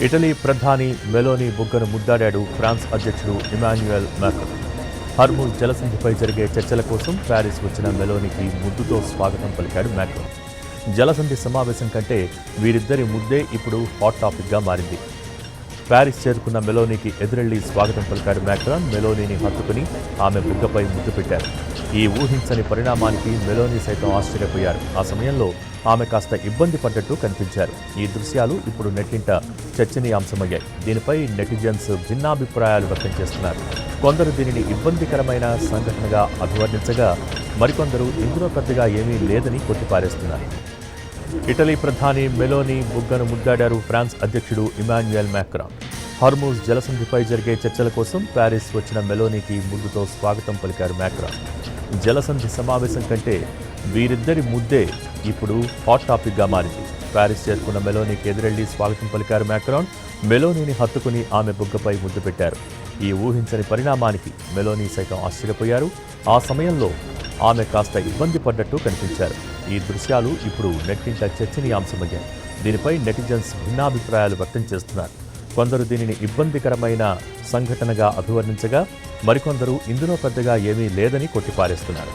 Italy ప్రధాని Meloni బుగ్గను ముద్దాడాడు France అధ్యక్షుడు Emmanuel Macron. Hormuz జలసంధిపై జరిగే చర్చల కోసం ప్యారిస్ వచ్చిన మెలోనీకి ముద్దుతో స్వాగతం పలికాడు మాక్రాన్. జలసంధి సమావేశం కంటే వీరిద్దరి ముద్దే ఇప్పుడు హాట్ టాపిక్గా మారింది. ప్యారిస్ చేరుకున్న మెలోనీకి ఎదురెళ్లి స్వాగతం పలికాడు మాక్రాన్. మెలోనీని హత్తుకుని ఆమె బుగ్గపై ముద్దు పెట్టారు. ఈ ఊహించని పరిణామానికి మెలోనీ సైతం ఆశ్చర్యపోయారు. ఆ సమయంలో ఆమె కాస్త ఇబ్బంది పడ్డట్టు కనిపించారు. ఈ దృశ్యాలు ఇప్పుడు నెట్టింట చర్చనీయాంశమయ్యాయి. దీనిపై నెటిజన్స్ భిన్నాభిప్రాయాలు వ్యక్తం చేస్తున్నారు. కొందరు దీనిని ఇబ్బందికరమైన సంఘటనగా అభివర్ణించగా, మరికొందరు ఇందులో పెద్దగా ఏమీ లేదని కొట్టిపారేస్తున్నారు. ఇటలీ ప్రధాని మెలోనీ బుగ్గను ముద్దాడారు ఫ్రాన్స్ అధ్యక్షుడు ఇమాన్యుయల్ మాక్రాన్. హర్ముజ్ జలసంధిపై జరిగే చర్చల కోసం ప్యారిస్ వచ్చిన మెలోనీకి ముద్దుతో స్వాగతం పలికారు మాక్రాన్. జలసంధి సమావేశం కంటే వీరిద్దరి ముద్దే ఇప్పుడు హాట్ టాపిక్గా మారింది. ప్యారిస్ చేరుకున్న మెలోనీకి ఎదురెళ్లి స్వాగతం పలికారు మాక్రాన్. మెలోనీని హత్తుకుని ఆమె బుగ్గపై ముద్దు పెట్టారు. ఈ ఊహించని పరిణామానికి మెలోనీ సైతం ఆశ్చర్యపోయారు. ఆ సమయంలో ఆమె కాస్త ఇబ్బంది పడ్డట్టు కనిపించారు. ఈ దృశ్యాలు ఇప్పుడు నెట్టింట చర్చనీయాంశమయ్యాయి. దీనిపై నెటిజన్స్ భిన్నాభిప్రాయాలు వ్యక్తం చేస్తున్నారు. కొందరు దీనిని ఇబ్బందికరమైన సంఘటనగా అభివర్ణించగా, మరికొందరు ఇందులో పెద్దగా ఏమీ లేదని కొట్టిపారేస్తున్నారు.